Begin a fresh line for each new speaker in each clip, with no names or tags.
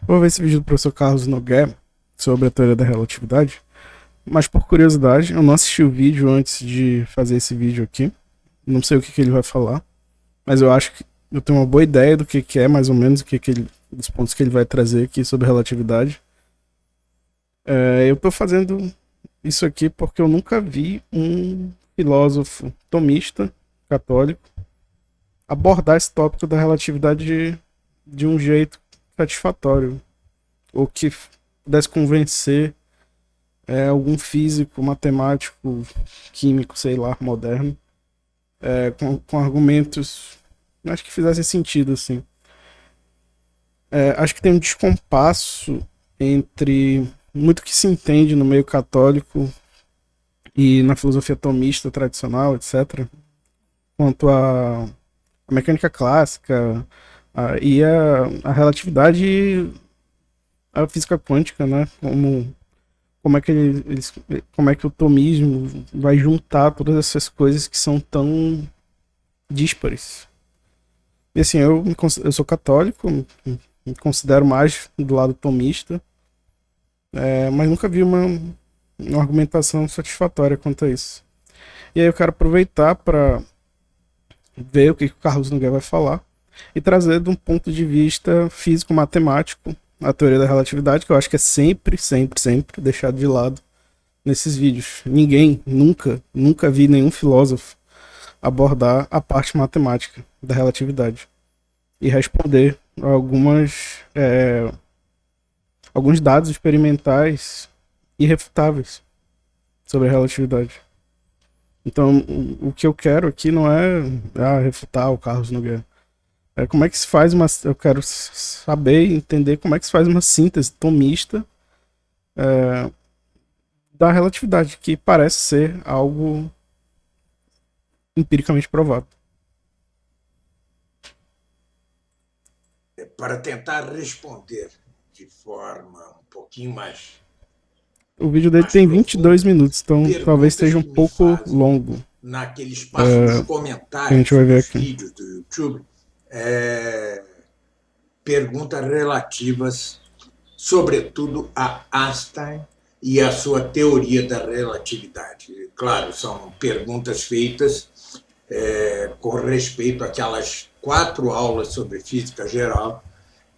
Vou ver esse vídeo do professor Carlos Nogueira sobre a teoria da relatividade, mas por curiosidade, eu não assisti o vídeo antes de fazer esse vídeo aqui. Não sei o que ele vai falar, mas eu acho que eu tenho uma boa ideia do que é, mais ou menos, dos pontos que ele vai trazer aqui sobre relatividade. Eu tô fazendo isso aqui porque eu nunca vi um filósofo tomista, católico, abordar esse tópico da relatividade de um jeito satisfatório, ou que pudesse convencer algum físico, matemático, químico, sei lá, moderno, com argumentos, acho que fizessem sentido, assim. Acho que tem um descompasso entre muito que se entende no meio católico e na filosofia tomista tradicional, etc., quanto a mecânica clássica a relatividade e a física quântica, né? Como é que como é que o tomismo vai juntar todas essas coisas que são tão díspares. E assim, eu sou católico, me considero mais do lado tomista, mas nunca vi uma argumentação satisfatória quanto a isso. E aí eu quero aproveitar para ver o que o Carlos Nogueira vai falar e trazer de um ponto de vista físico-matemático a teoria da relatividade, que eu acho que é sempre, sempre, sempre deixado de lado nesses vídeos. Ninguém, nunca vi nenhum filósofo abordar a parte matemática da relatividade e responder alguns dados experimentais irrefutáveis sobre a relatividade. Então, o que eu quero aqui não é refutar o Carlos Nogueira. Como é que se faz eu quero saber e entender como é que se faz uma síntese tomista da relatividade, que parece ser algo empiricamente provado.
Para tentar responder de forma um pouquinho
O vídeo dele
mais
tem 22
profunda,
minutos, então talvez
perguntas
seja um
que me
pouco
fazem
longo.
naquele espaço dos
Que a gente
comentários
vai ver
dos
aqui.
vídeos do YouTube, perguntas relativas, sobretudo, a Einstein e a sua teoria da relatividade. Claro, são perguntas feitas com respeito àquelas 4 aulas sobre física geral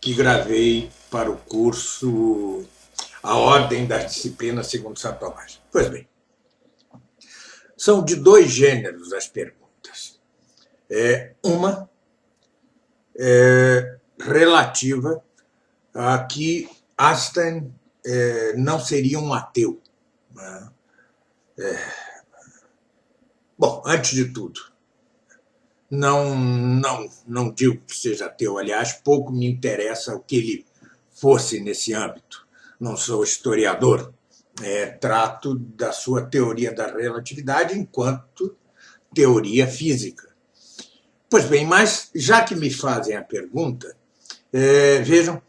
que gravei para o curso A Ordem das Disciplinas segundo Santo Tomás. Pois bem, são de 2 gêneros as perguntas. Uma relativa a que Einstein não seria um ateu. Né? Bom, antes de tudo, não digo que seja ateu, aliás, pouco me interessa o que ele fosse nesse âmbito. Não sou historiador, trato da sua teoria da relatividade enquanto teoria física. Pois bem, mas já que me fazem a pergunta, vejam.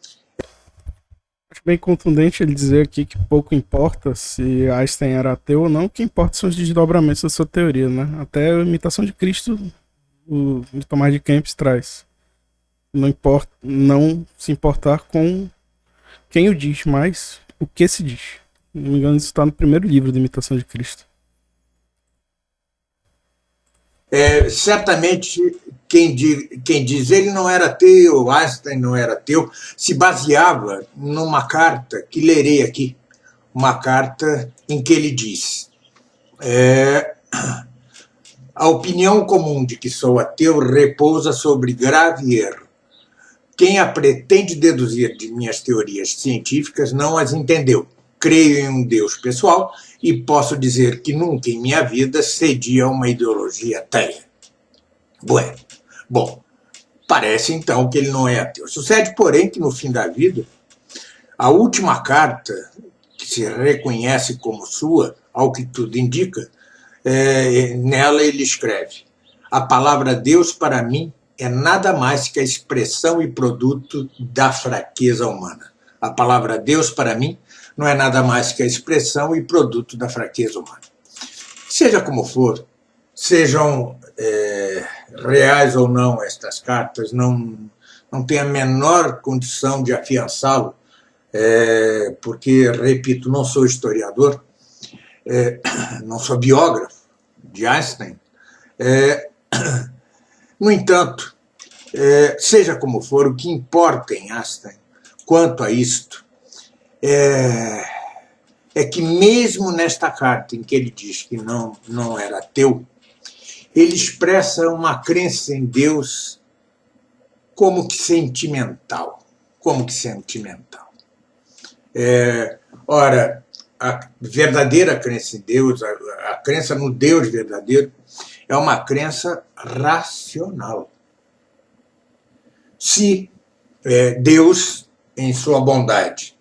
Acho bem contundente ele dizer aqui que pouco importa se Einstein era ateu ou não, o que importa são os desdobramentos da sua teoria, né? Até a imitação de Cristo, o Tomás de Kempis traz. Não se importar com quem o diz, mas o que se diz. Se não me engano, isso está no primeiro livro da Imitação de Cristo.
Certamente quem diz ele não era ateu, Einstein não era ateu, se baseava numa carta que lerei aqui, uma carta em que ele diz: a opinião comum de que sou ateu repousa sobre grave erro. Quem a pretende deduzir de minhas teorias científicas não as entendeu. Creio em um Deus pessoal e posso dizer que nunca em minha vida cedi a uma ideologia ateia. Bueno, bom, parece então que ele não é ateu. Sucede, porém, que no fim da vida, a última carta que se reconhece como sua, ao que tudo indica, nela ele escreve: a palavra Deus para mim é nada mais que a expressão e produto da fraqueza humana. A palavra Deus para mim não é nada mais que a expressão e produto da fraqueza humana. Seja como for, sejam reais ou não estas cartas, não tem a menor condição de afiançá-lo porque, repito, não sou historiador, não sou biógrafo de Einstein. No entanto, seja como for, o que importa em Einstein, quanto a isto, é que mesmo nesta carta em que ele diz que não era ateu, ele expressa uma crença em Deus como que sentimental. Como que sentimental. Ora, a verdadeira crença em Deus, a crença no Deus verdadeiro, é uma crença racional. Se Deus, em sua bondade,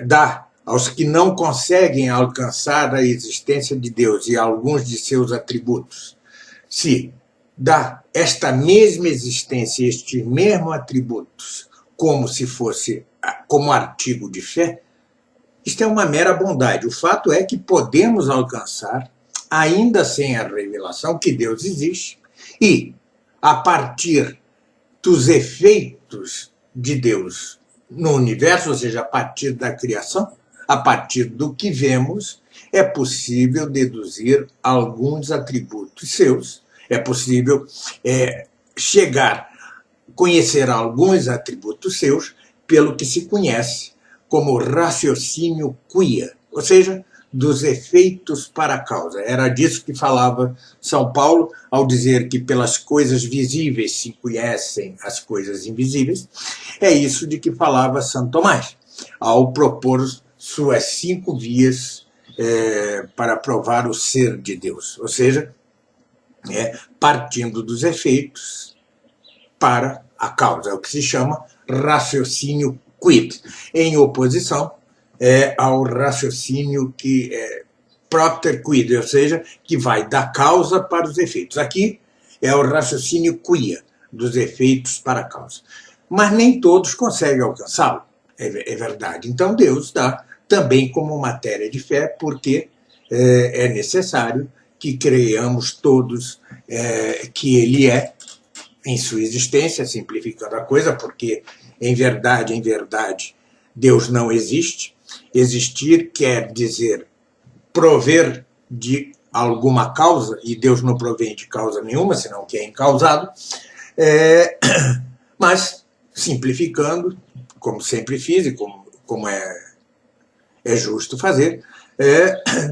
dá aos que não conseguem alcançar a existência de Deus e alguns de seus atributos, se dá esta mesma existência, estes mesmos atributos, como se fosse como artigo de fé, isto é uma mera bondade. O fato é que podemos alcançar, ainda sem a revelação, que Deus existe, e, a partir dos efeitos de Deus no universo, ou seja, a partir da criação, a partir do que vemos, é possível deduzir alguns atributos seus, é possível chegar, conhecer alguns atributos seus pelo que se conhece como raciocínio quia, ou seja, dos efeitos para a causa. Era disso que falava São Paulo ao dizer que pelas coisas visíveis se conhecem as coisas invisíveis. É isso de que falava São Tomás, ao propor suas 5 vias para provar o ser de Deus, ou seja, partindo dos efeitos para a causa, é o que se chama raciocínio quid, em oposição ao raciocínio que é propter quid, ou seja, que vai da causa para os efeitos. Aqui é o raciocínio quia, dos efeitos para a causa. Mas nem todos conseguem alcançá-lo, é verdade. Então Deus dá também como matéria de fé, porque é necessário que creiamos todos que Ele é, em sua existência, simplificando a coisa, porque em verdade, Deus não existe. Existir quer dizer prover de alguma causa, e Deus não provém de causa nenhuma, senão que é incausado. Mas, simplificando, como sempre fiz e como é justo fazer,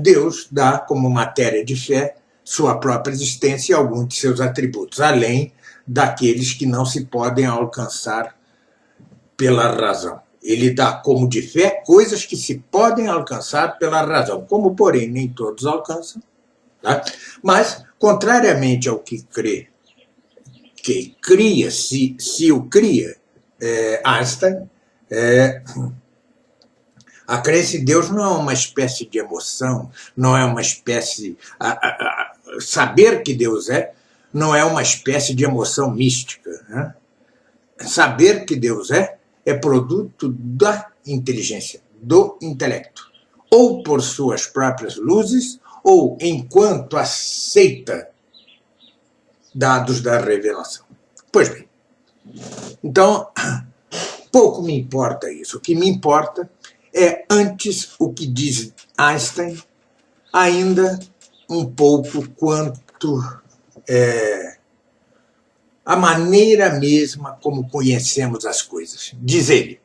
Deus dá como matéria de fé sua própria existência e alguns de seus atributos, além daqueles que não se podem alcançar pela razão. Ele dá como de fé coisas que se podem alcançar pela razão, como, porém, nem todos alcançam. Tá? Mas, contrariamente ao que crê, que cria, se o cria Einstein, a crença em Deus não é uma espécie de emoção, não é uma espécie... saber que Deus não é uma espécie de emoção mística. Né? Saber que Deus é produto da inteligência, do intelecto, ou por suas próprias luzes, ou enquanto aceita dados da revelação. Pois bem, então, pouco me importa isso. O que me importa é antes o que diz Einstein, ainda um pouco quanto a maneira mesma como conhecemos as coisas. Diz ele,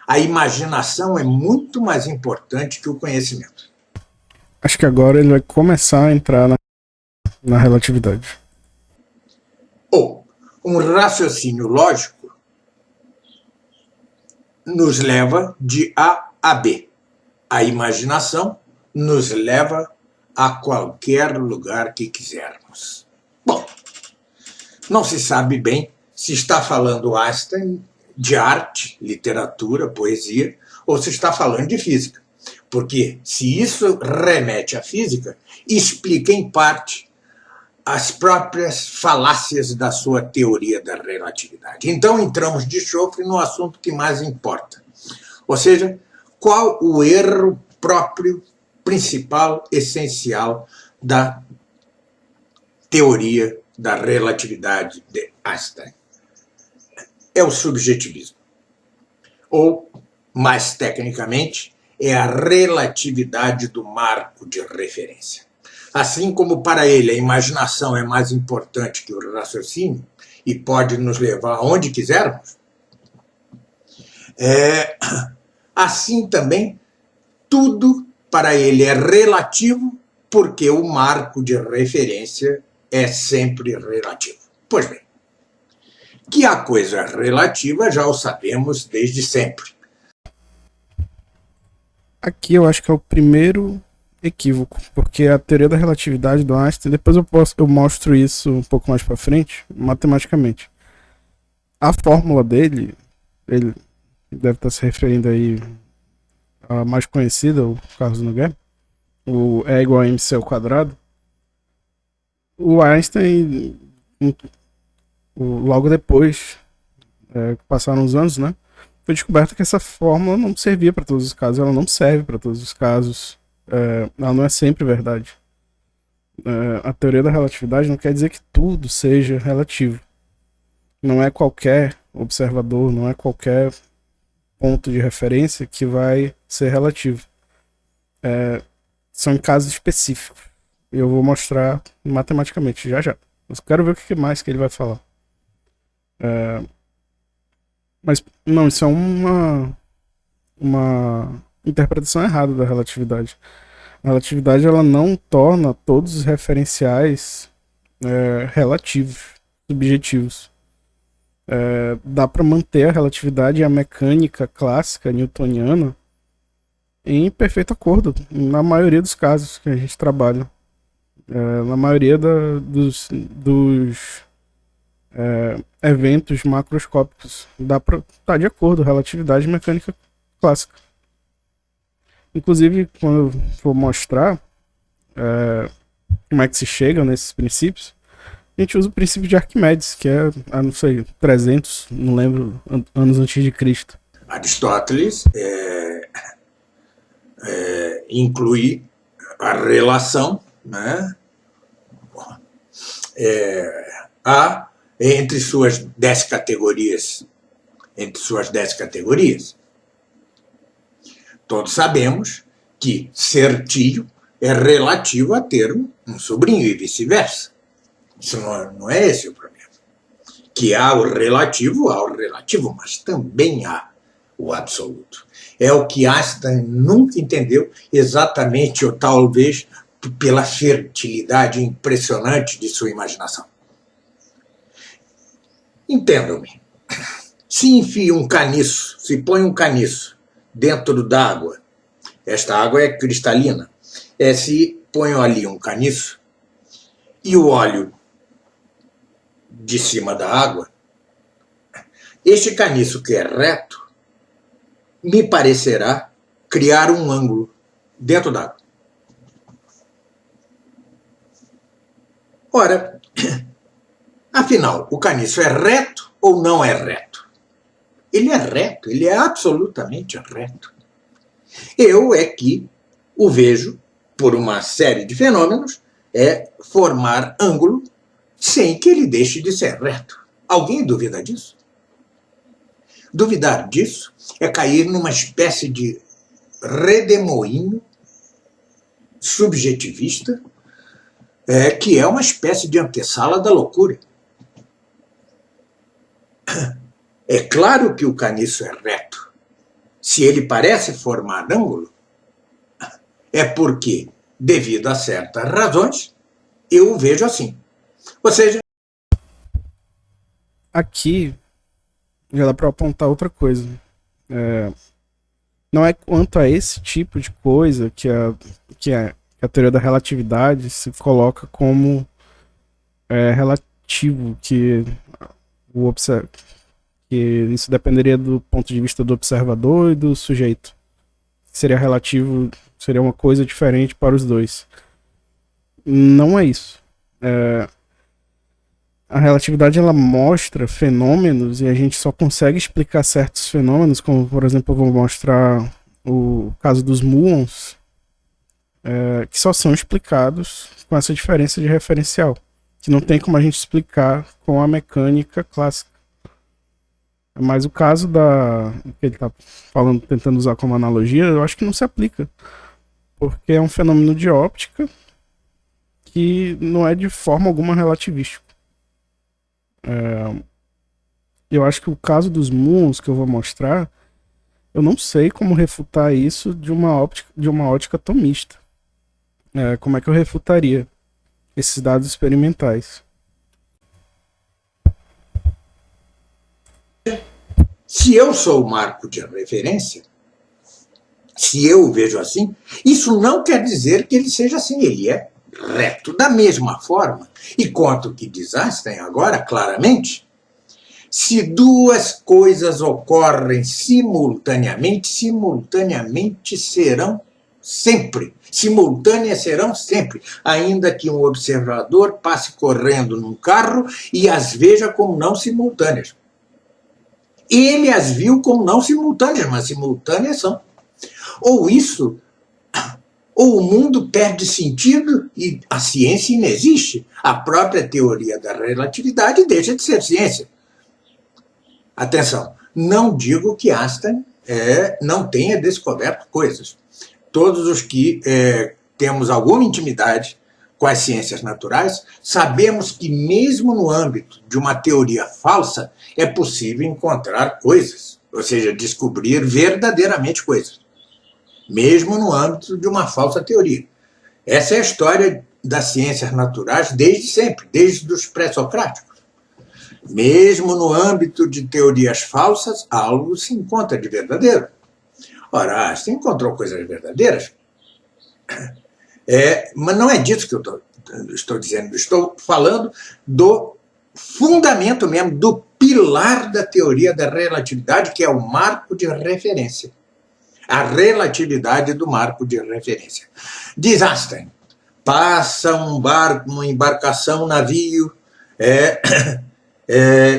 a imaginação é muito mais importante que o conhecimento.
Acho que agora ele vai começar a entrar na relatividade.
Ou um raciocínio lógico nos leva de A a B. A imaginação nos leva a qualquer lugar que quisermos. Bom, não se sabe bem se está falando Einstein de arte, literatura, poesia, ou se está falando de física. Porque se isso remete à física, explica em parte as próprias falácias da sua teoria da relatividade. Então entramos de chofre no assunto que mais importa. Ou seja, qual o erro próprio, principal, essencial da teoria da relatividade de Einstein? É o subjetivismo. ou, mais tecnicamente, é a relatividade do marco de referência. Assim como para ele a imaginação é mais importante que o raciocínio e pode nos levar aonde quisermos, assim também tudo para ele é relativo, porque o marco de referência é sempre relativo. Pois bem, que a coisa é relativa já o sabemos desde sempre.
Aqui eu acho que é o primeiro equívoco, porque a teoria da relatividade do Einstein, depois eu mostro isso um pouco mais para frente, matematicamente. A fórmula dele, ele deve estar se referindo aí a mais conhecida, o Carlos Nogueira, o E igual a mc ao quadrado. O Einstein, logo depois, passaram uns anos, né? Foi descoberto que essa fórmula não servia para todos os casos, ela não serve para todos os casos, ela não é sempre verdade. A teoria da relatividade não quer dizer que tudo seja relativo. Não é qualquer observador, não é qualquer ponto de referência que vai ser relativo. São em casos específicos. Eu vou mostrar matematicamente já. Eu quero ver o que mais que ele vai falar. Mas não, isso é uma interpretação errada da relatividade. A relatividade ela não torna todos os referenciais relativos, subjetivos. Dá para manter a relatividade e a mecânica clássica newtoniana em perfeito acordo, na maioria dos casos que a gente trabalha. Na maioria dos eventos macroscópicos. Dá para estar de acordo, relatividade e mecânica clássica. Inclusive, quando eu for mostrar como é que se chega nesses princípios, a gente usa o princípio de Arquimedes, que é, não sei, 300, não lembro, anos antes de Cristo.
Aristóteles inclui a relação, né, entre suas 10 categorias. Todos sabemos que ser tio é relativo a ter um sobrinho e vice-versa. Isso não é esse o problema. Que há o relativo, mas também há o absoluto. É o que Einstein nunca entendeu exatamente, ou talvez pela fertilidade impressionante de sua imaginação. Entendam-me. Se põe um caniço dentro d'água, esta água é cristalina, se põe ali um caniço e o óleo de cima da água, este caniço que é reto, me parecerá criar um ângulo dentro d'água. Ora, afinal, o caniço é reto ou não é reto? Ele é reto, ele é absolutamente reto. Eu é que o vejo, por uma série de fenômenos, formar ângulo sem que ele deixe de ser reto. Alguém duvida disso? Duvidar disso é cair numa espécie de redemoinho subjetivista, que é uma espécie de antessala da loucura. É claro que o caniço é reto. Se ele parece formar ângulo, é porque, devido a certas razões, eu o vejo assim. Ou seja,
aqui já dá para apontar outra coisa. Não é quanto a esse tipo de coisa que a teoria da relatividade se coloca como relativo, que isso dependeria do ponto de vista do observador e do sujeito. Seria relativo, seria uma coisa diferente para os dois. Não é isso. A relatividade ela mostra fenômenos e a gente só consegue explicar certos fenômenos, como por exemplo eu vou mostrar o caso dos muons, que só são explicados com essa diferença de referencial, que não tem como a gente explicar com a mecânica clássica. Mas o caso que ele está falando, tentando usar como analogia, eu acho que não se aplica. Porque é um fenômeno de óptica que não é de forma alguma relativístico. Eu acho que o caso dos muons que eu vou mostrar, eu não sei como refutar isso de uma ótica atomista. Como é que eu refutaria esses dados experimentais?
Se eu sou o marco de referência, se eu o vejo assim, isso não quer dizer que ele seja assim, ele é reto. Da mesma forma, e conta o que diz Einstein agora, claramente, se duas coisas ocorrem simultaneamente, simultaneamente serão sempre. Simultâneas serão sempre. Ainda que um observador passe correndo num carro e as veja como não simultâneas. Ele as viu como não simultâneas, mas simultâneas são. Ou isso, ou o mundo perde sentido e a ciência inexiste. A própria teoria da relatividade deixa de ser ciência. Atenção, não digo que Einstein não tenha descoberto coisas. Todos os que temos alguma intimidade com as ciências naturais, sabemos que mesmo no âmbito de uma teoria falsa, é possível encontrar coisas, ou seja, descobrir verdadeiramente coisas, mesmo no âmbito de uma falsa teoria. Essa é a história das ciências naturais desde sempre, desde os pré-socráticos. Mesmo no âmbito de teorias falsas, algo se encontra de verdadeiro. Ora, Einstein encontrou coisas verdadeiras. Mas não é disso que eu estou dizendo. Estou falando do fundamento mesmo, do pilar da teoria da relatividade, que é o marco de referência. A relatividade do marco de referência. Diz Einstein, passa um barco, uma embarcação, um navio,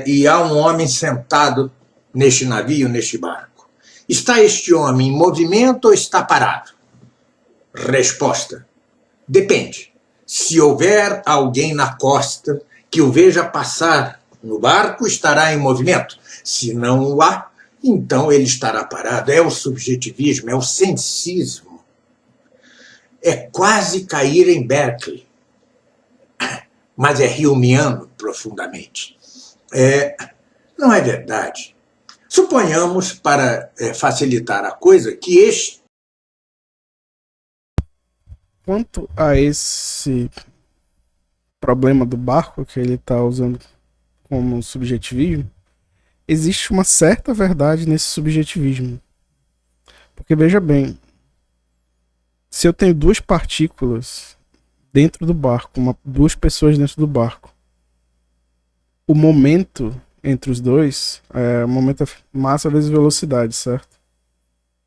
e há um homem sentado neste navio, neste barco. Está este homem em movimento ou está parado? Resposta: depende. Se houver alguém na costa que o veja passar no barco, estará em movimento. Se não o há, então ele estará parado. É o subjetivismo, é o sensismo. É quase cair em Berkeley, mas é humeano profundamente. Não é verdade. Suponhamos, para facilitar a coisa, que este.
Quanto a esse problema do barco que ele está usando como subjetivismo, existe uma certa verdade nesse subjetivismo. Porque veja bem, se eu tenho duas partículas dentro do barco, duas pessoas dentro do barco, o momento entre os dois o momento é massa vezes velocidade, certo?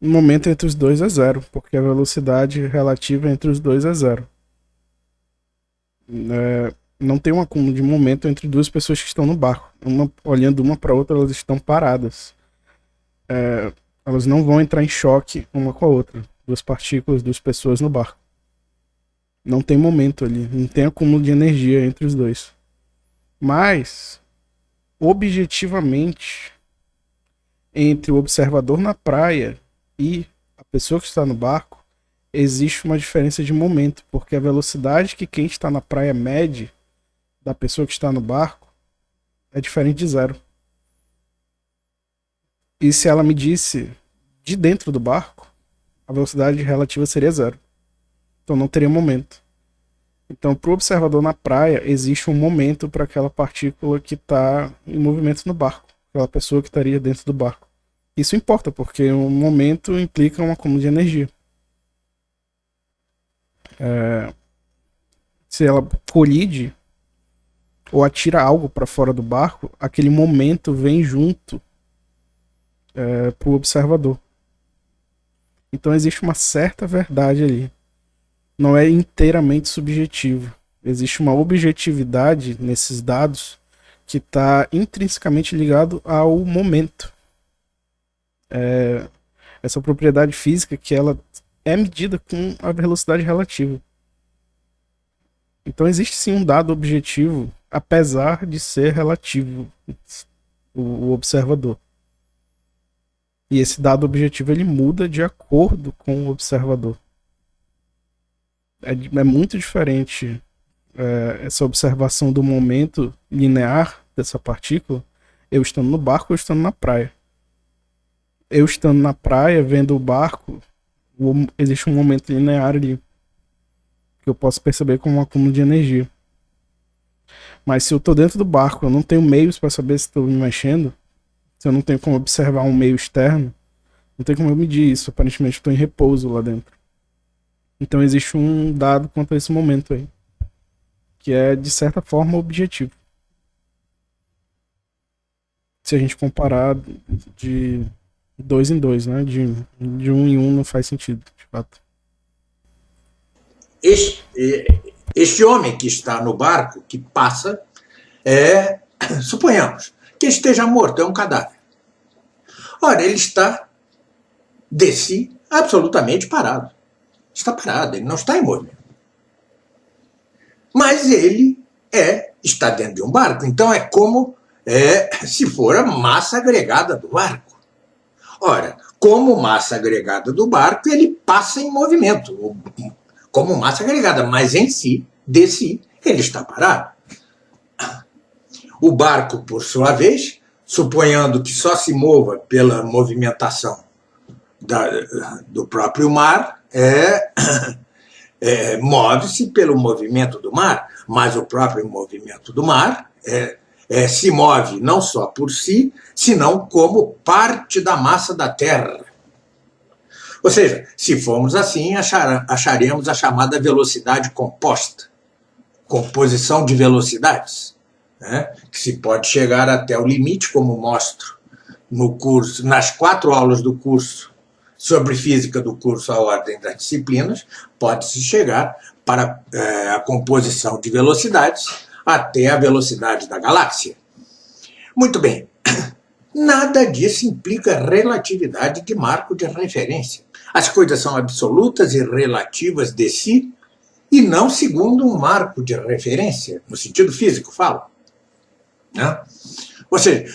O momento entre os dois é zero, porque a velocidade relativa entre os dois é zero. Não tem um acúmulo de momento entre duas pessoas que estão no barco. Olhando uma para outra, elas estão paradas. Elas não vão entrar em choque uma com a outra. Duas partículas, duas pessoas no barco. Não tem momento ali, não tem acúmulo de energia entre os dois. Mas, objetivamente, entre o observador na praia e a pessoa que está no barco, existe uma diferença de momento, porque a velocidade que quem está na praia mede da pessoa que está no barco é diferente de zero. E se ela medisse de dentro do barco, a velocidade relativa seria zero. Então não teria momento. Então, para o observador na praia, existe um momento para aquela partícula que está em movimento no barco, aquela pessoa que estaria dentro do barco. Isso importa, porque um momento implica um acúmulo de energia. Se ela colide ou atira algo para fora do barco, aquele momento vem junto para o observador. Então existe uma certa verdade ali. Não é inteiramente subjetivo. Existe uma objetividade nesses dados que está intrinsecamente ligado ao momento. Essa propriedade física que ela é medida com a velocidade relativa. Então existe sim um dado objetivo, apesar de ser relativo, o observador. E esse dado objetivo ele muda de acordo com o observador. É muito diferente essa observação do momento linear dessa partícula, eu estando no barco ou estando na praia. Eu estando na praia, vendo o barco, existe um momento linear ali, que eu posso perceber como um acúmulo de energia. Mas se eu estou dentro do barco, eu não tenho meios para saber se estou me mexendo, se eu não tenho como observar um meio externo, não tem como eu medir isso. Aparentemente estou em repouso lá dentro. Então existe um dado quanto a esse momento aí, que é de certa forma objetivo. Se a gente comparar de 2 em 2, né? De 1 em 1 não faz sentido, de fato.
Este homem que está no barco, que passa, suponhamos que esteja morto, é um cadáver. Ora, ele está de si absolutamente parado. Está parado, ele não está em movimento. Mas ele está dentro de um barco, então é como se for a massa agregada do barco. Ora, como massa agregada do barco, ele passa em movimento, como massa agregada, mas em si, de si, ele está parado. O barco, por sua vez, suponhando que só se mova pela movimentação do próprio mar, move-se pelo movimento do mar, mas o próprio movimento do mar se move não só por si, senão como parte da massa da Terra. Ou seja, se formos assim, acharemos a chamada velocidade composta, composição de velocidades, né? Que se pode chegar até o limite, como mostro no curso, nas 4 aulas do curso sobre física do curso A Ordem das Disciplinas, pode-se chegar para a composição de velocidades até a velocidade da galáxia. Muito bem, nada disso implica relatividade de marco de referência. As coisas são absolutas e relativas de si e não segundo um marco de referência, no sentido físico, falo. Né? Ou seja,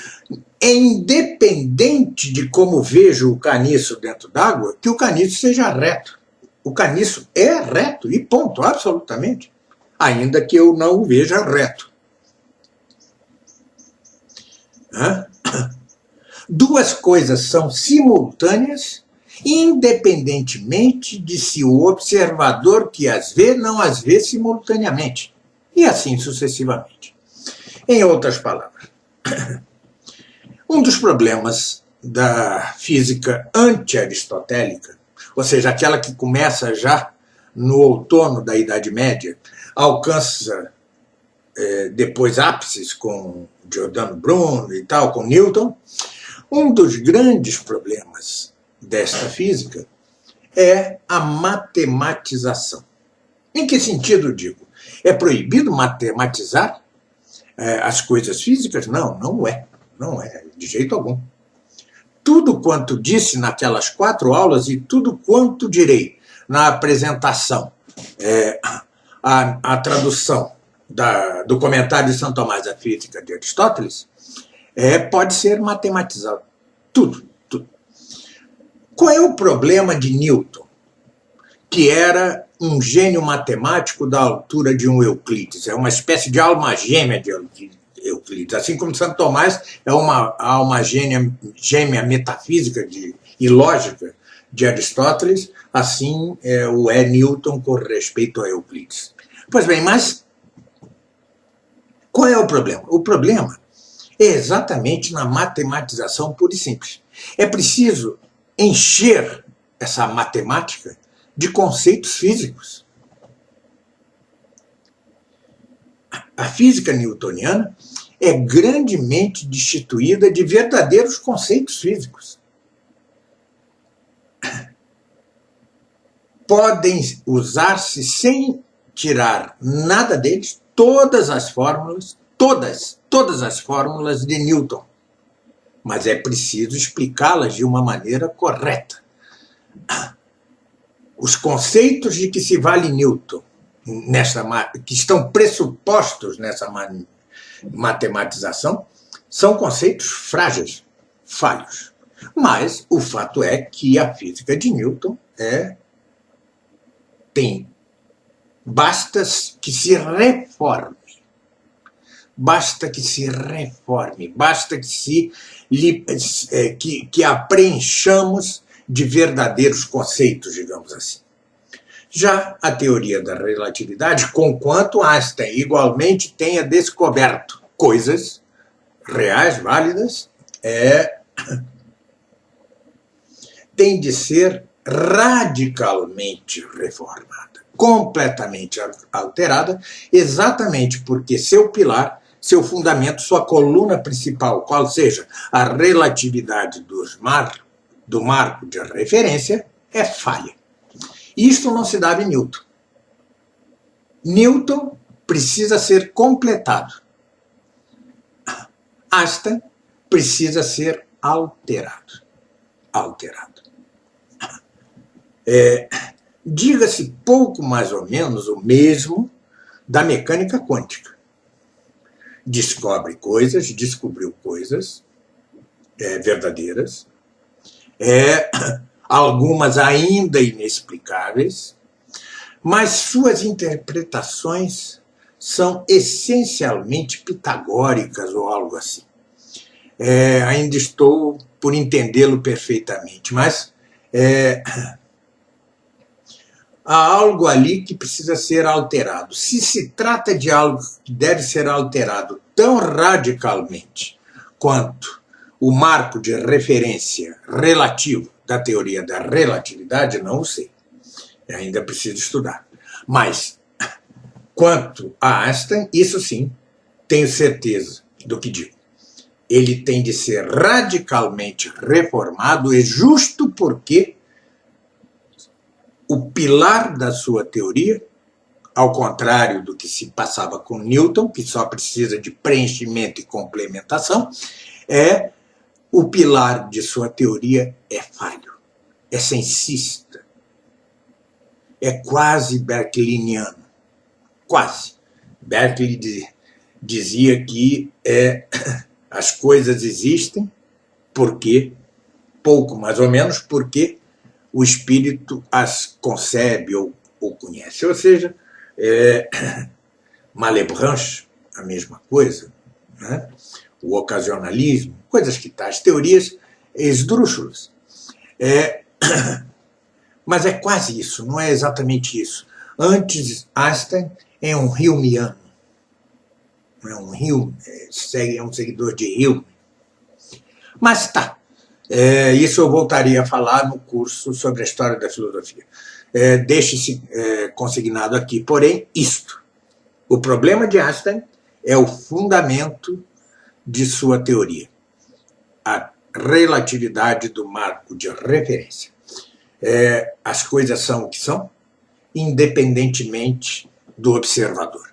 é independente de como vejo o caniço dentro d'água, que o caniço seja reto. O caniço é reto, e ponto, absolutamente. Ainda que eu não o veja reto. Duas coisas são simultâneas, independentemente de se o observador que as vê não as vê simultaneamente. E assim sucessivamente. Em outras palavras, um dos problemas da física anti-aristotélica, ou seja, aquela que começa já no outono da Idade Média, alcança depois ápices com Giordano Bruno e tal, com Newton, um dos grandes problemas desta física é a matematização. Em que sentido digo? É proibido matematizar as coisas físicas? Não, não é. Não é, de jeito algum. Tudo quanto disse naquelas 4 aulas e tudo quanto direi na apresentação, a tradução do comentário de São Tomás da Física de Aristóteles, pode ser matematizado. Tudo, tudo. Qual é o problema de Newton? Que era um gênio matemático da altura de um Euclides. É uma espécie de alma gêmea de Euclides. Assim como Santo Tomás é uma alma gêmea metafísica e lógica de Aristóteles, assim é Newton com respeito a Euclides. Pois bem, mas qual é o problema? O problema é exatamente na matematização pura e simples. É preciso encher essa matemática de conceitos físicos. A física newtoniana é grandemente destituída de verdadeiros conceitos físicos. Podem usar-se sem tirar nada deles todas as fórmulas, todas as fórmulas de Newton. Mas é preciso explicá-las de uma maneira correta. Os conceitos de que se vale Newton, que estão pressupostos nessa matematização, são conceitos frágeis, falhos. Mas o fato é que a física de Newton basta que se reforme, basta que se reforme, basta que a preenchamos de verdadeiros conceitos, digamos assim. Já a teoria da relatividade, conquanto Einstein igualmente tenha descoberto coisas reais, válidas, tem de ser radicalmente reformada, completamente alterada, exatamente porque seu pilar, seu fundamento, sua coluna principal, qual seja a relatividade do marco de referência, é falha. Isto não se dava em Newton. Newton precisa ser completado. Einstein precisa ser alterado. Diga-se pouco mais ou menos o mesmo da mecânica quântica. Descobriu coisas verdadeiras, algumas ainda inexplicáveis, mas suas interpretações são essencialmente pitagóricas ou algo assim. Ainda estou por entendê-lo perfeitamente, mas há algo ali que precisa ser alterado. Se se trata de algo que deve ser alterado tão radicalmente quanto o marco de referência relativo da teoria da relatividade, não o sei. Ainda preciso estudar. Mas, quanto a Einstein, isso sim, tenho certeza do que digo. Ele tem de ser radicalmente reformado, e justo porque o pilar da sua teoria, ao contrário do que se passava com Newton, que só precisa de preenchimento e complementação, o pilar de sua teoria é falho, é sensista, é quase berkeleyniano, quase. Berkeley dizia que as coisas existem porque, pouco mais ou menos, porque o espírito as concebe ou conhece. Ou seja, Malebranche, a mesma coisa, né? O ocasionalismo, coisas que tais, teorias esdrúxulas. Mas é quase isso, não é exatamente isso. Antes, Einstein é um Humeano. É um seguidor de Hume. Mas tá. Isso eu voltaria a falar no curso sobre a história da filosofia. Deixe-se consignado aqui, porém, isto. O problema de Einstein é o fundamento de sua teoria, a relatividade do marco de referência. As coisas são o que são, independentemente do observador.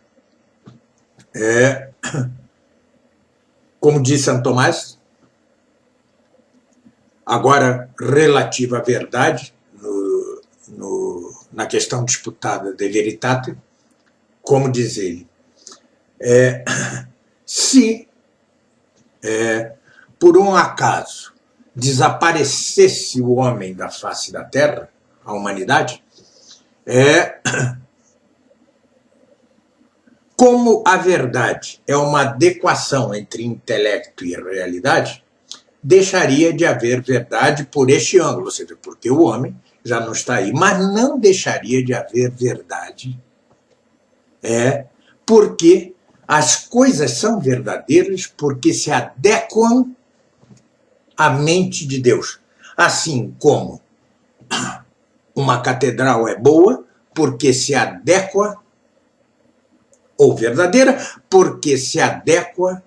Como disse Santo Tomás, agora relativa à verdade, na questão disputada de veritate, como diz ele, se por um acaso desaparecesse o homem da face da Terra, a humanidade, como a verdade é uma adequação entre intelecto e realidade, deixaria de haver verdade por este ângulo, ou seja, porque o homem já não está aí, mas não deixaria de haver verdade, porque as coisas são verdadeiras porque se adequam à mente de Deus. Assim como uma catedral é boa porque se adequa, ou verdadeira, porque se adequa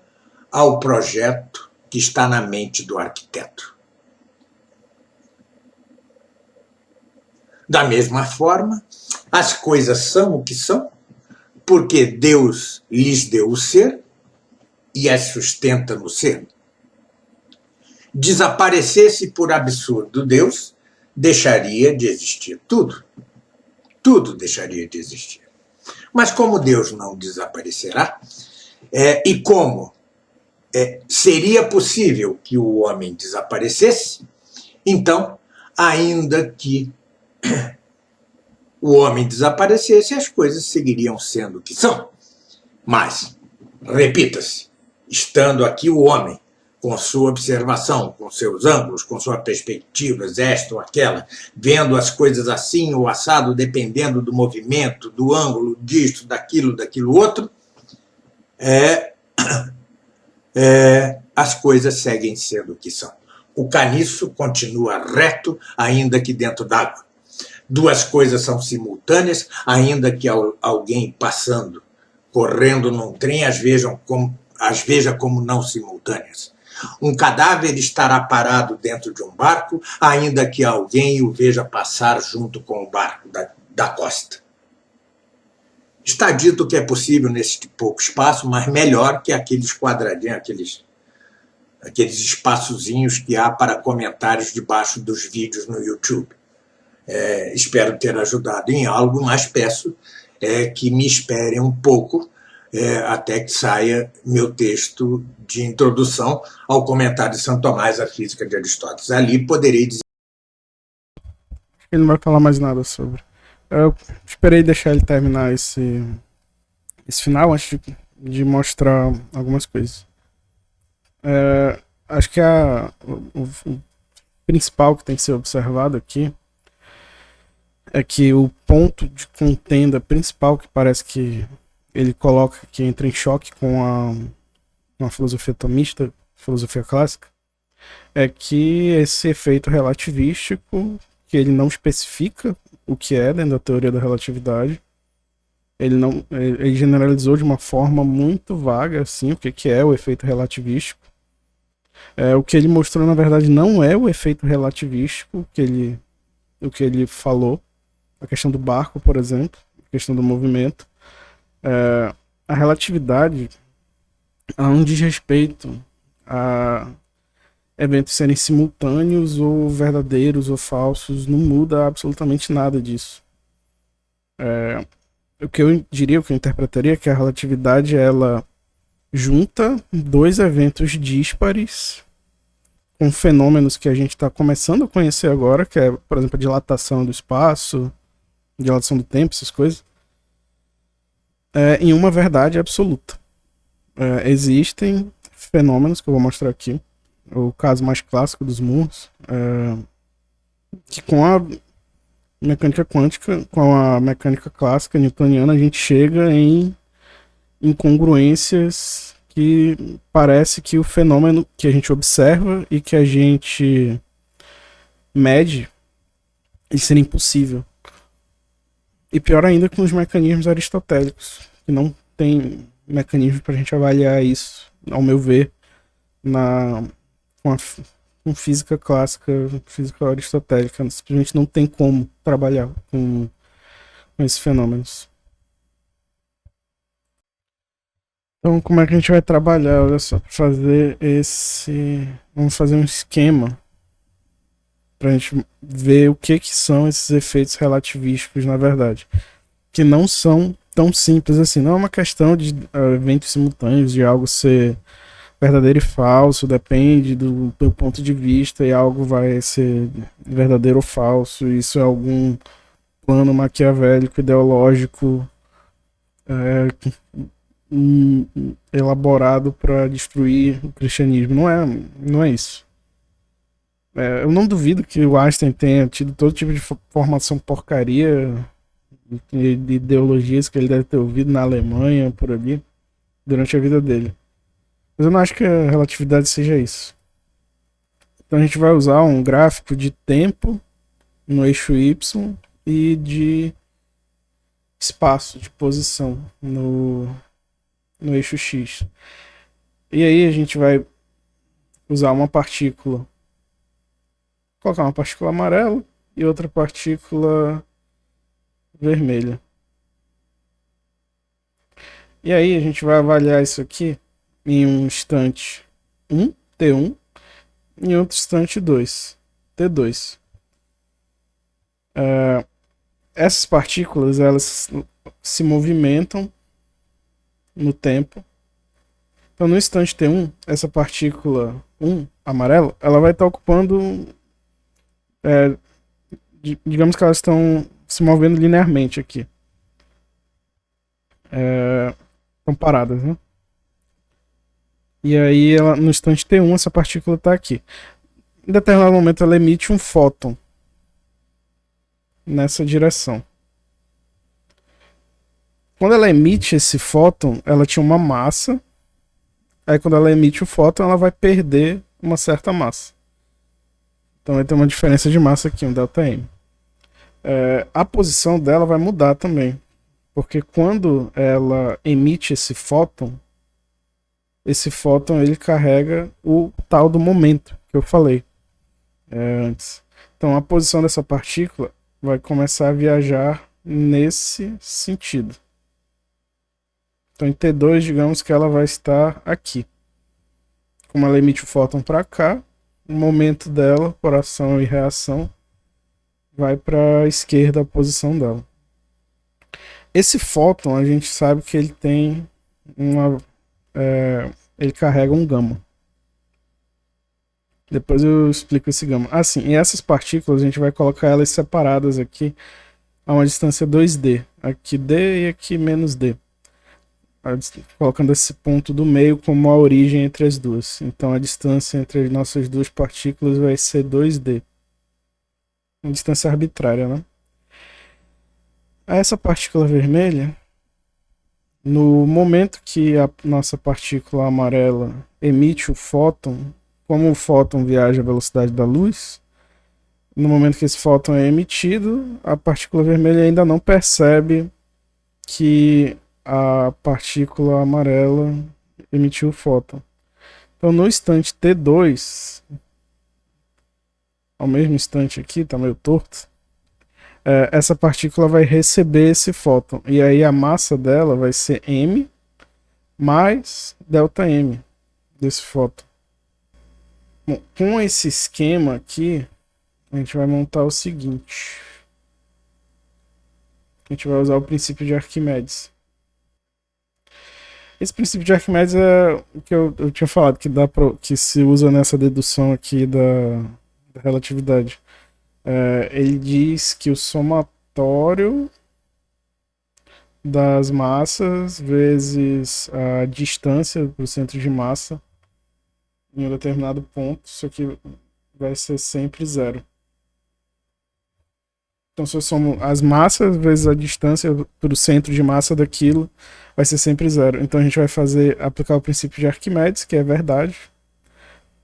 ao projeto que está na mente do arquiteto. Da mesma forma, as coisas são o que são, porque Deus lhes deu o ser e as sustenta no ser. Desaparecesse por absurdo Deus, deixaria de existir tudo. Tudo deixaria de existir. Mas como Deus não desaparecerá, e como seria possível que o homem desaparecesse, Então, ainda que o homem desaparecesse, as coisas seguiriam sendo o que são. Mas, repita-se, estando aqui o homem, com sua observação, com seus ângulos, com suas perspectivas, esta ou aquela, vendo as coisas assim ou assado, dependendo do movimento, do ângulo, disto, daquilo outro, as coisas seguem sendo o que são. O caniço continua reto, ainda que dentro d'água. Duas coisas são simultâneas, ainda que alguém passando, correndo num trem, as veja como não simultâneas. Um cadáver estará parado dentro de um barco, ainda que alguém o veja passar junto com o barco da costa. Está dito que é possível nesse pouco espaço, mas melhor que aqueles quadradinhos, aqueles espaçozinhos que há para comentários debaixo dos vídeos no YouTube. Espero ter ajudado em algo, mas peço que me esperem um pouco até que saia meu texto de introdução ao comentário de São Tomás à Física de Aristóteles. Ali poderei dizer...
Ele não vai falar mais nada sobre. Eu esperei deixar ele terminar esse final antes de mostrar algumas coisas. Acho que o principal que tem que ser observado aqui é que o ponto de contenda principal que parece que ele coloca que entra em choque com a filosofia tomista, filosofia clássica, é que esse efeito relativístico, que ele não especifica o que é dentro da teoria da relatividade, ele generalizou de uma forma muito vaga assim, o que é o efeito relativístico. O que ele mostrou, na verdade, não é o efeito relativístico o que ele falou. A questão do barco, por exemplo, a questão do movimento. A relatividade não diz respeito a eventos serem simultâneos ou verdadeiros ou falsos, não muda absolutamente nada disso. O que eu diria, o que eu interpretaria é que a relatividade ela junta dois eventos díspares com fenômenos que a gente está começando a conhecer agora, que é, por exemplo, a dilatação do espaço, dilatação do tempo, essas coisas, em uma verdade absoluta. Existem fenômenos que eu vou mostrar aqui, o caso mais clássico dos mundos, que com a mecânica quântica, com a mecânica clássica newtoniana, a gente chega em incongruências que parece que o fenômeno que a gente observa e que a gente mede ele seria impossível. E pior ainda com os mecanismos aristotélicos, que não tem mecanismo para a gente avaliar isso, ao meu ver, com física clássica, física aristotélica. Simplesmente não tem como trabalhar com esses fenômenos. Então, como é que a gente vai trabalhar? Olha só, vamos fazer um esquema para a gente ver o que são esses efeitos relativísticos, na verdade. Que não são tão simples assim. Não é uma questão de eventos simultâneos, de algo ser verdadeiro e falso, depende do ponto de vista, e algo vai ser verdadeiro ou falso. Isso é algum plano maquiavélico, ideológico, elaborado para destruir o cristianismo. Não é isso. Eu não duvido que o Einstein tenha tido todo tipo de formação porcaria de ideologias que ele deve ter ouvido na Alemanha, por ali, durante a vida dele. Mas eu não acho que a relatividade seja isso. Então a gente vai usar um gráfico de tempo no eixo Y e de espaço, de posição no eixo X. E aí a gente vai usar uma partícula, colocar uma partícula amarela e outra partícula vermelha. E aí a gente vai avaliar isso aqui em um instante 1, T1, e em outro instante 2, T2. Essas partículas elas se movimentam no tempo. Então no instante T1, essa partícula 1, amarela, ela vai estar ocupando É, digamos que elas estão se movendo linearmente aqui. Estão paradas, né? E aí, ela, no instante T1, essa partícula está aqui. Em determinado momento, ela emite um fóton nessa direção. Quando ela emite esse fóton, ela tinha uma massa. Aí, quando ela emite o fóton, ela vai perder uma certa massa. Então, vai ter uma diferença de massa aqui, um ΔM. A posição dela vai mudar também. Porque quando ela emite esse fóton ele carrega o tal do momento que eu falei antes. Então, a posição dessa partícula vai começar a viajar nesse sentido. Então, em T2, digamos que ela vai estar aqui. Como ela emite o fóton para cá, o momento dela, por ação e reação, vai para a esquerda a posição dela. Esse fóton, a gente sabe que ele tem ele carrega um gama. Depois eu explico esse gama. Assim, e essas partículas a gente vai colocar elas separadas aqui a uma distância 2D. Aqui D e aqui menos D. Colocando esse ponto do meio como a origem entre as duas. Então a distância entre as nossas duas partículas vai ser 2D. Uma distância arbitrária, né? Essa partícula vermelha, no momento que a nossa partícula amarela emite o fóton, como o fóton viaja à velocidade da luz, no momento que esse fóton é emitido, a partícula vermelha ainda não percebe que a partícula amarela emitiu o fóton. Então, no instante T2, ao mesmo instante aqui, tá meio torto, essa partícula vai receber esse fóton. E aí a massa dela vai ser m mais ΔM desse fóton. Bom, com esse esquema aqui, a gente vai montar o seguinte. A gente vai usar o princípio de Arquimedes. Esse princípio de Arquimedes é o que eu tinha falado, que se usa nessa dedução aqui da relatividade. Ele diz que o somatório das massas vezes a distância para o centro de massa em um determinado ponto, isso aqui vai ser sempre zero. Então, se eu somo as massas vezes a distância para o centro de massa daquilo, vai ser sempre zero. Então, a gente vai aplicar o princípio de Arquimedes, que é verdade,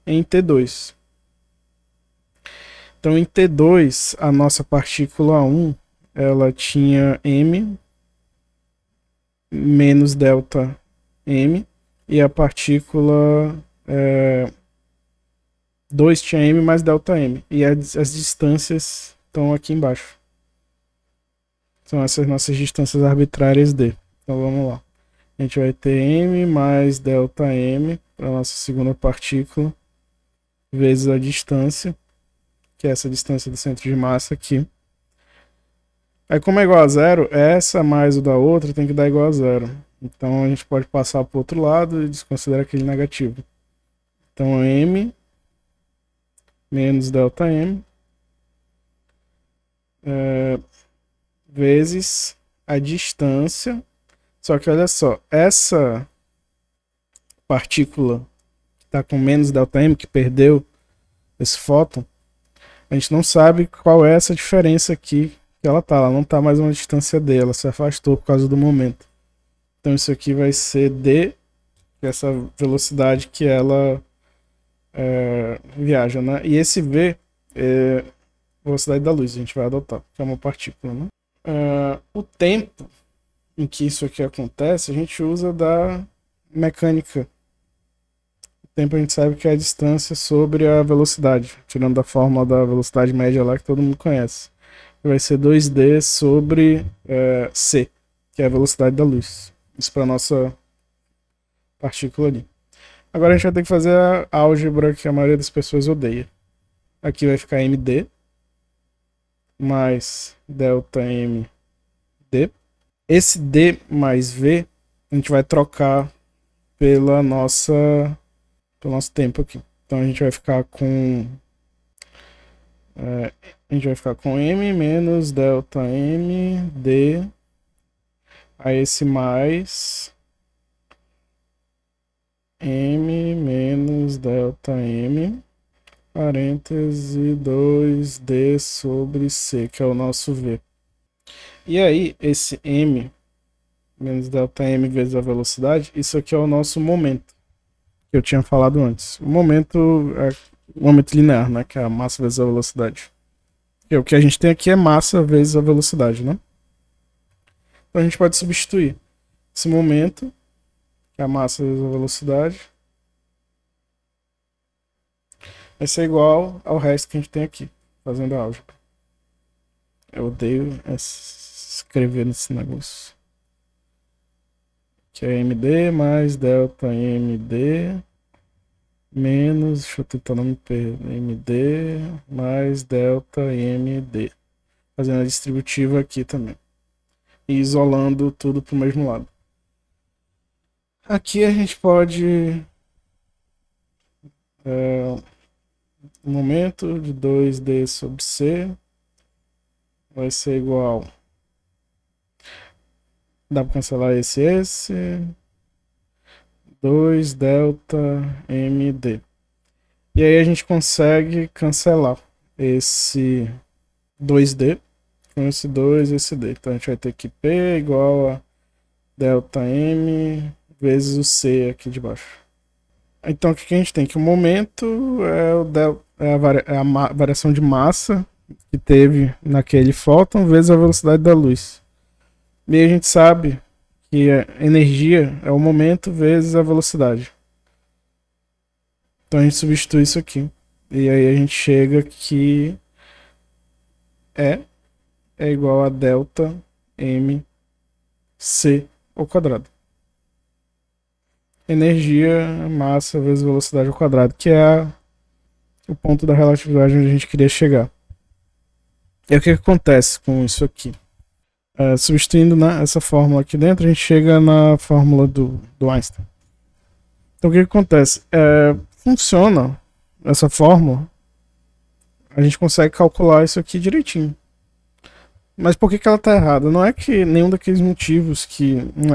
em T2. Então, em T2, a nossa partícula 1, ela tinha m menos ΔM, e a partícula 2 tinha m mais ΔM. E as distâncias estão aqui embaixo. São essas nossas distâncias arbitrárias D. Então vamos lá. A gente vai ter m mais ΔM para a nossa segunda partícula, vezes a distância, que é essa distância do centro de massa aqui. Aí, como é igual a zero, essa mais o da outra tem que dar igual a zero. Então a gente pode passar para o outro lado e desconsiderar aquele negativo. Então m menos ΔM vezes a distância. Só que olha só, essa partícula que está com menos ΔM, que perdeu esse fóton, a gente não sabe qual é essa diferença aqui que ela tá. Ela não está mais uma distância D, ela se afastou por causa do momento. Então isso aqui vai ser D, que é essa velocidade que ela viaja, né? E esse V é a velocidade da luz, a gente vai adotar, que é uma partícula, né? O tempo em que isso aqui acontece, a gente usa da mecânica. O tempo a gente sabe que é a distância sobre a velocidade, tirando da fórmula da velocidade média lá que todo mundo conhece. Vai ser 2D sobre C, que é a velocidade da luz. Isso para nossa partícula ali. Agora a gente vai ter que fazer a álgebra que a maioria das pessoas odeia. Aqui vai ficar MD mais ΔMD. Esse D mais V a gente vai trocar pelo nosso tempo aqui. Então a gente vai ficar com a gente vai ficar com m menos delta m d, aí esse mais m menos delta m, parêntese 2d sobre c, que é o nosso v. E aí, esse m menos delta m vezes a velocidade, isso aqui é o nosso momento, que eu tinha falado antes. O momento é o momento linear, né, que é a massa vezes a velocidade. E o que a gente tem aqui é massa vezes a velocidade, né? Então a gente pode substituir esse momento, que é a massa vezes a velocidade, vai ser igual ao resto que a gente tem aqui, fazendo a álgebra. Eu odeio escrever nesse negócio. Que é md mais delta md menos, deixa eu tentar não me perder, md mais delta md. Fazendo a distributiva aqui também. E isolando tudo para o mesmo lado. Aqui a gente pode... o momento de 2d sobre c vai ser igual... Dá para cancelar esse. 2 delta md. E aí a gente consegue cancelar esse 2d com esse 2 e esse d. Então a gente vai ter que P igual a delta m vezes o c aqui de baixo. Então o que a gente tem? Que o momento é a variação de massa que teve naquele fóton vezes a velocidade da luz. E a gente sabe que a energia é o momento vezes a velocidade. Então a gente substitui isso aqui. E aí a gente chega que é igual a delta m c ao quadrado. Energia, massa vezes velocidade ao quadrado, que é o ponto da relatividade onde a gente queria chegar. E aí o que acontece com isso aqui? Substituindo, né, essa fórmula aqui dentro, a gente chega na fórmula do Einstein. Então o que acontece? Funciona essa fórmula, a gente consegue calcular isso aqui direitinho. Mas por que ela está errada? Não é que nenhum daqueles motivos que...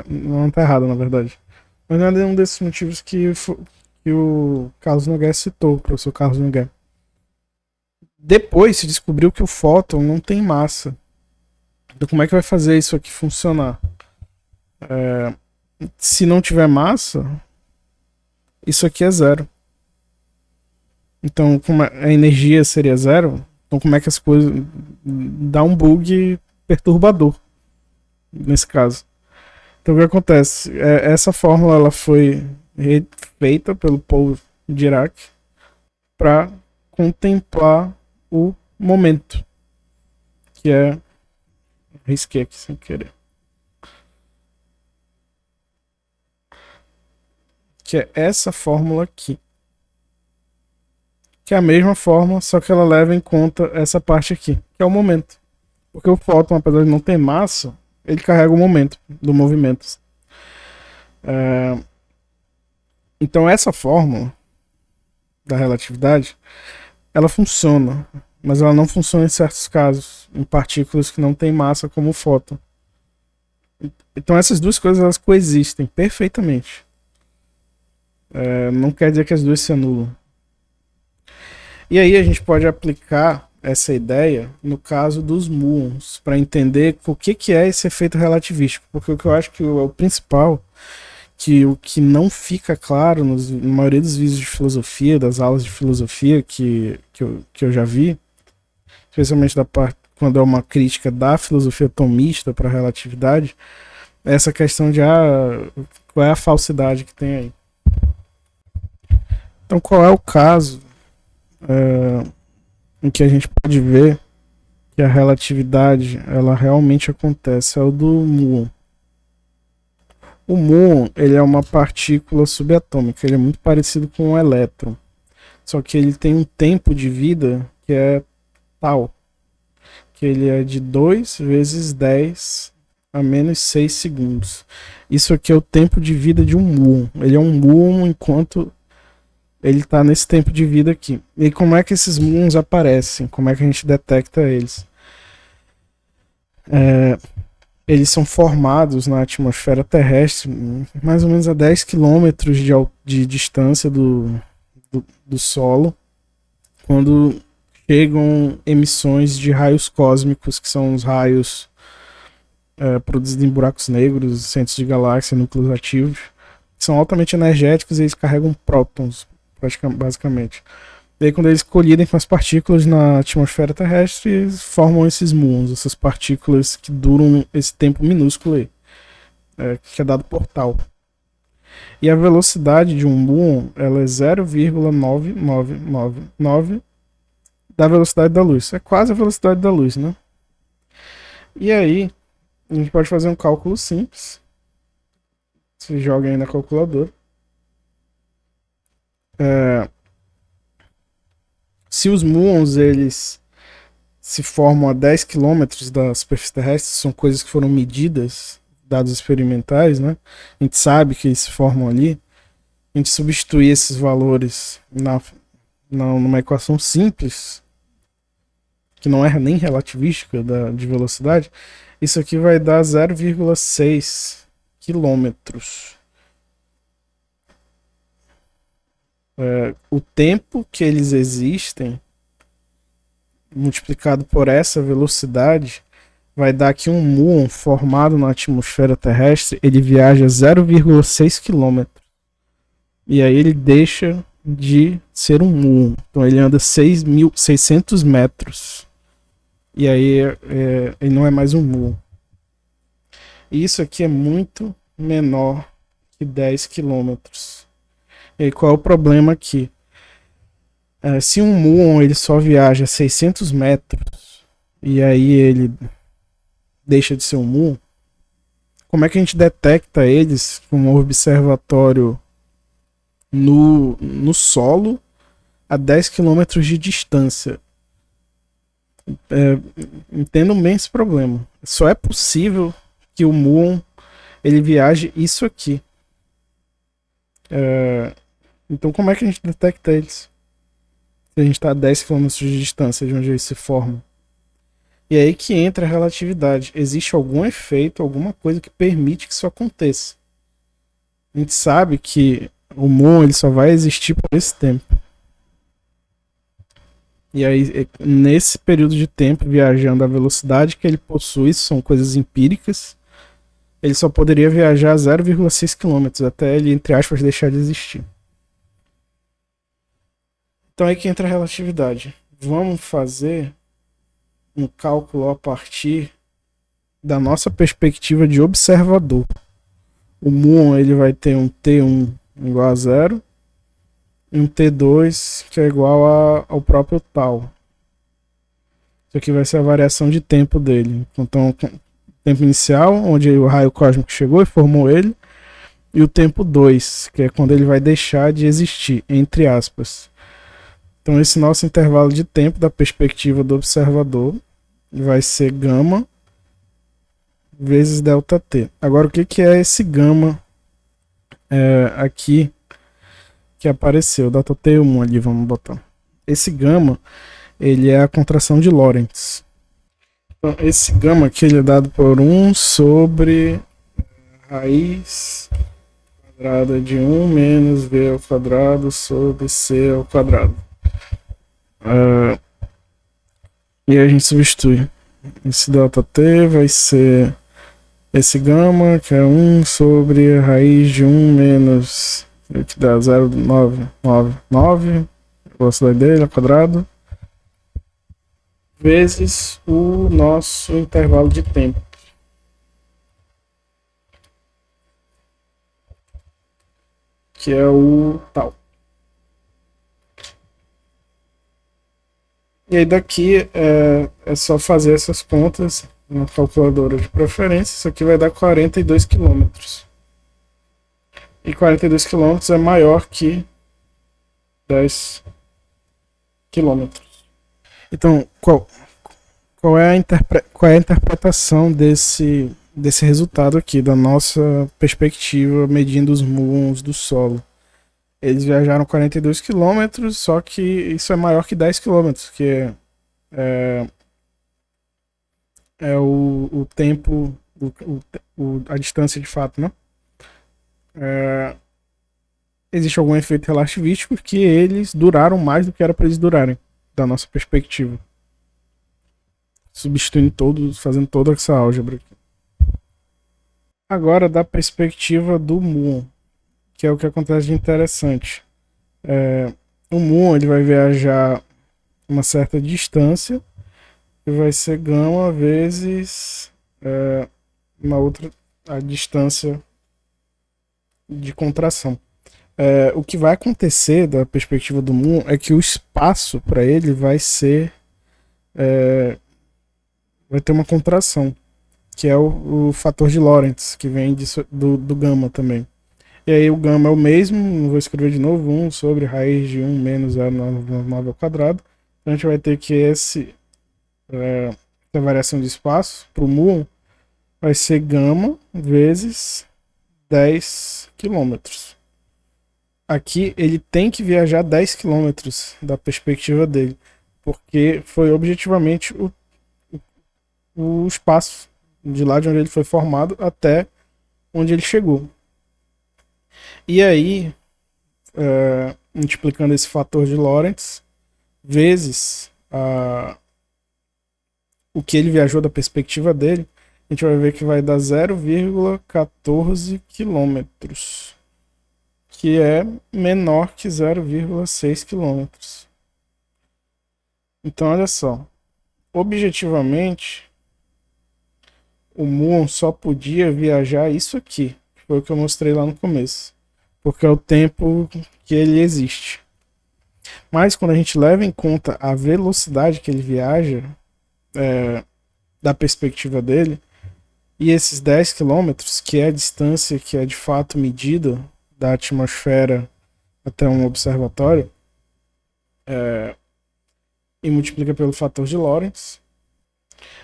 Não está errada, na verdade. Mas não é nenhum desses motivos que o Carlos Nogueira citou, o professor Carlos Nogueira. Depois se descobriu que o fóton não tem massa. Então como é que vai fazer isso aqui funcionar? Se não tiver massa, isso aqui é zero. Então como a energia seria zero, então como é que as coisas... Dá um bug perturbador, nesse caso. Então o que acontece? Essa fórmula ela foi feita pelo Paul Dirac para contemplar o momento, que é... Risquei aqui sem querer. Que é essa fórmula aqui. Que é a mesma fórmula, só que ela leva em conta essa parte aqui, que é o momento. Porque o fóton, apesar de não ter massa, ele carrega o momento do movimento. Então essa fórmula da relatividade, ela funciona, mas ela não funciona em certos casos, em partículas que não têm massa como o fóton. Então essas duas coisas elas coexistem perfeitamente. Não quer dizer que as duas se anulam. E aí a gente pode aplicar essa ideia no caso dos muons, para entender o que é esse efeito relativístico. Porque o que eu acho que é o principal, que o que não fica claro na maioria dos vídeos de filosofia, das aulas de filosofia que eu já vi, especialmente da parte quando é uma crítica da filosofia atomista para a relatividade, é essa questão de qual é a falsidade que tem aí. Então qual é o caso em que a gente pode ver que a relatividade ela realmente acontece? É o do muon. O muon ele é uma partícula subatômica, ele é muito parecido com um elétron, só que ele tem um tempo de vida que é tal, que ele é de 2 vezes 10 a menos 6 segundos. Isso aqui é o tempo de vida de um muon. Ele é um muon enquanto ele está nesse tempo de vida aqui. E como é que esses muons aparecem? Como é que a gente detecta eles? Eles são formados na atmosfera terrestre, mais ou menos a 10 quilômetros de distância do solo, quando chegam emissões de raios cósmicos, que são os raios produzidos em buracos negros, centros de galáxia, núcleos ativos, que são altamente energéticos e eles carregam prótons, basicamente. E aí, quando eles colidem com as partículas na atmosfera terrestre, eles formam esses muons, essas partículas que duram esse tempo minúsculo aí, que é dado por tal. E a velocidade de um muon ela é 0,9999 da velocidade da luz. É quase a velocidade da luz, né? E aí, a gente pode fazer um cálculo simples. Você joga aí na calculadora. Se os muons eles se formam a 10 quilômetros da superfície terrestre, são coisas que foram medidas, dados experimentais, né? A gente sabe que eles se formam ali. A gente substitui esses valores numa equação simples, que não é nem relativística de velocidade, isso aqui vai dar 0,6 quilômetros. O tempo que eles existem multiplicado por essa velocidade vai dar que um muon formado na atmosfera terrestre ele viaja 0,6 km. E aí ele deixa de ser um muon. Então ele anda 6.600 metros. E aí ele não é mais um muon. E isso aqui é muito menor que 10 km. E aí qual é o problema aqui? Se um muon ele só viaja 600 metros e aí ele deixa de ser um muon, como é que a gente detecta eles com um observatório no solo a 10 km de distância? Entendam bem esse problema. Só é possível que o muon ele viaje isso aqui. Então como é que a gente detecta eles? Se a gente está a 10 km de distância de onde eles se formam. E é aí que entra a relatividade. Existe algum efeito, alguma coisa que permite que isso aconteça. A gente sabe que o muon ele só vai existir por esse tempo. E aí, nesse período de tempo, viajando a velocidade que ele possui, são coisas empíricas, ele só poderia viajar a 0,6 km, até ele, entre aspas, deixar de existir. Então é aí que entra a relatividade. Vamos fazer um cálculo a partir da nossa perspectiva de observador. O muon ele vai ter um T1 igual a 0 e um T2 que é igual ao próprio tal. Isso aqui vai ser a variação de tempo dele. Então, o tempo inicial, onde o raio cósmico chegou e formou ele, e o tempo 2, que é quando ele vai deixar de existir, entre aspas. Então esse nosso intervalo de tempo da perspectiva do observador vai ser gama vezes ΔT. Agora o que é esse gama aqui que apareceu? ΔT1 ali, vamos botar. Esse gama ele é a contração de Lorentz. Então esse gama aqui ele é dado por 1 sobre raiz quadrada de 1 menos V ao quadrado sobre C ao quadrado. E a gente substitui. Esse ΔT vai ser esse gama, que é 1 sobre a raiz de 1 menos, que dá 0,999, a velocidade dele ao quadrado, vezes o nosso intervalo de tempo. Que é o tal. E aí daqui é só fazer essas contas na calculadora de preferência. Isso aqui vai dar 42 km. E 42 km é maior que 10 km. Então, qual é a interpretação desse resultado aqui, da nossa perspectiva medindo os muons do solo? Eles viajaram 42 quilômetros, só que isso é maior que 10 quilômetros, que é o tempo, a distância de fato, né? Existe algum efeito relativístico que eles duraram mais do que era para eles durarem, da nossa perspectiva. Substituindo todos, fazendo toda essa álgebra aqui. Agora, da perspectiva do muon, que é o que acontece de interessante. O muon ele vai viajar uma certa distância e vai ser gama vezes uma outra a distância de contração. O que vai acontecer da perspectiva do muon é que o espaço para ele vai ser vai ter uma contração, que é o fator de Lorentz, que vem do gama também. E aí o gama é o mesmo, não vou escrever de novo, 1 sobre raiz de 1 menos A9 ao quadrado. Então a gente vai ter que essa variação de espaço para o muon vai ser gama vezes 10 quilômetros. Aqui ele tem que viajar 10 quilômetros da perspectiva dele, porque foi objetivamente o espaço de lá de onde ele foi formado até onde ele chegou. E aí, multiplicando esse fator de Lorentz vezes o que ele viajou da perspectiva dele, a gente vai ver que vai dar 0,14 quilômetros, que é menor que 0,6 quilômetros. Então, olha só, objetivamente, o muon só podia viajar isso aqui, que foi o que eu mostrei lá no começo, porque é o tempo que ele existe. Mas quando a gente leva em conta a velocidade que ele viaja, da perspectiva dele, e esses 10 quilômetros, que é a distância que é de fato medida da atmosfera até um observatório, e multiplica pelo fator de Lorentz,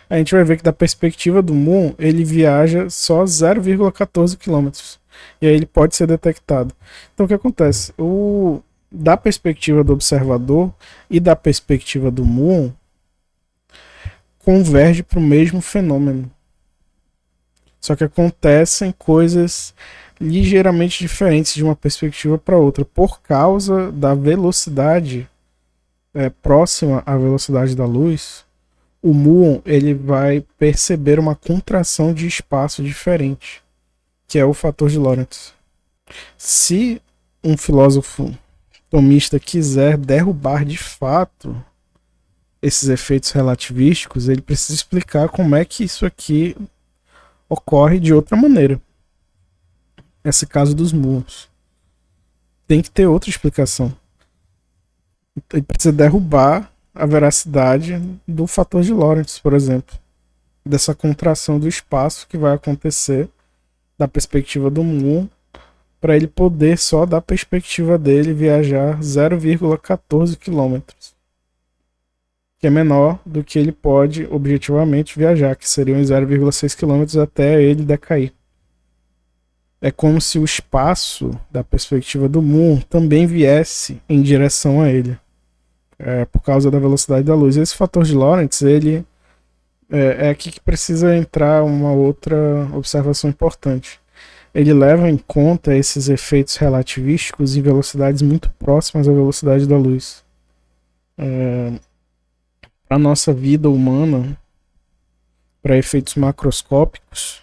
a gente vai ver que da perspectiva do muon ele viaja só 0,14 km. E aí ele pode ser detectado. Então o que acontece? Da perspectiva do observador e da perspectiva do muon converge para o mesmo fenômeno. Só que acontecem coisas ligeiramente diferentes de uma perspectiva para outra, por causa da velocidade próxima à velocidade da luz. O muon ele vai perceber uma contração de espaço diferente, que é o fator de Lorentz. Se um filósofo tomista quiser derrubar de fato esses efeitos relativísticos, ele precisa explicar como é que isso aqui ocorre de outra maneira. Esse caso dos muons tem que ter outra explicação. Ele precisa derrubar a veracidade do fator de Lorentz, por exemplo, dessa contração do espaço que vai acontecer da perspectiva do muon, para ele poder só da perspectiva dele viajar 0,14 km, que é menor do que ele pode objetivamente viajar, que seriam 0,6 km até ele decair. É como se o espaço da perspectiva do muon também viesse em direção a ele, por causa da velocidade da luz. Esse fator de Lorentz, ele é aqui que precisa entrar uma outra observação importante. Ele leva em conta esses efeitos relativísticos em velocidades muito próximas à velocidade da luz. Para a nossa vida humana, para efeitos macroscópicos,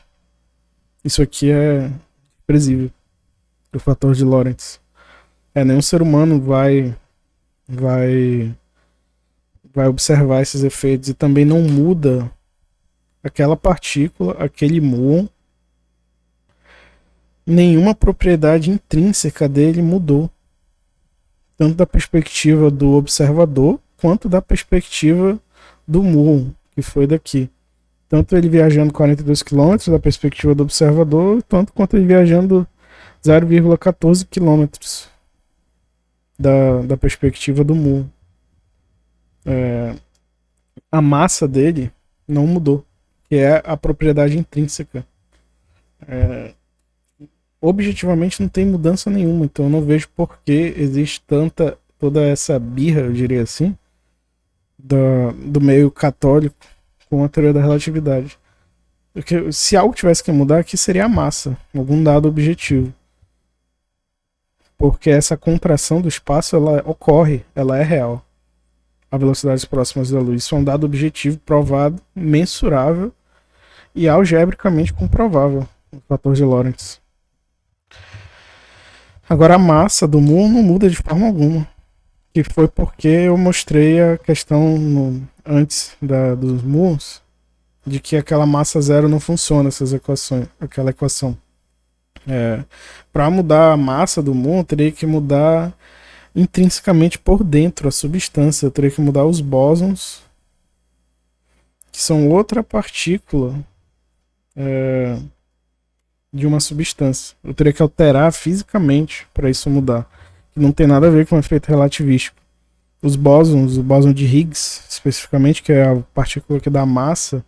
isso aqui é previsível, o fator de Lorentz. Nenhum ser humano vai observar esses efeitos, e também não muda aquela partícula, aquele muon, nenhuma propriedade intrínseca dele mudou, tanto da perspectiva do observador quanto da perspectiva do muon, que foi daqui. Tanto ele viajando 42 km da perspectiva do observador, tanto quanto ele viajando 0,14 km da perspectiva do muon. A massa dele não mudou, que é a propriedade intrínseca. objetivamente não tem mudança nenhuma, então eu não vejo por que existe toda essa birra, eu diria assim, do meio católico com a teoria da relatividade. Porque se algo tivesse que mudar aqui seria a massa, algum dado objetivo. Porque essa contração do espaço, ela ocorre, ela é real. A velocidades próximas da luz. Isso é um dado objetivo, provado, mensurável e algebricamente comprovável, o fator de Lorentz. Agora a massa do muon não muda de forma alguma. Que foi porque eu mostrei a questão antes dos muons, de que aquela massa zero não funciona, aquela equação. Para mudar a massa do muon, eu teria que mudar intrinsecamente por dentro a substância. Eu teria que mudar os bósons, que são outra partícula de uma substância. Eu teria que alterar fisicamente para isso mudar. Que não tem nada a ver com o efeito relativístico. Os bósons, o bóson de Higgs, especificamente, que é a partícula que dá massa,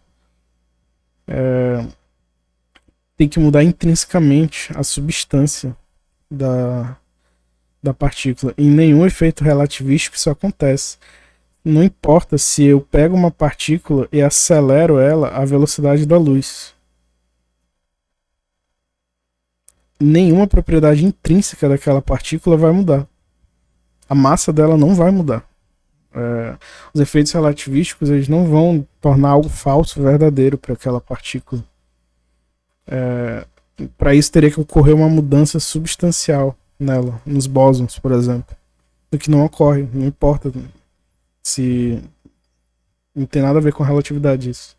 tem que mudar intrinsecamente a substância da partícula. Em nenhum efeito relativístico isso acontece. Não importa se eu pego uma partícula e acelero ela à velocidade da luz. Nenhuma propriedade intrínseca daquela partícula vai mudar. A massa dela não vai mudar. Os efeitos relativísticos, eles não vão tornar algo falso verdadeiro para aquela partícula. Para isso teria que ocorrer uma mudança substancial nela, nos bósons, por exemplo. O que não ocorre, não importa se não tem nada a ver com a relatividade isso.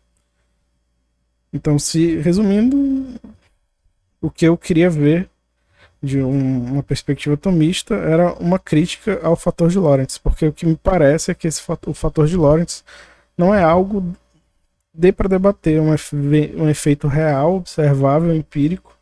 Então, resumindo, o que eu queria ver de uma perspectiva atomista era uma crítica ao fator de Lorentz, porque o que me parece é que o fator de Lorentz não é algo dê para debater, um efeito real, observável, empírico,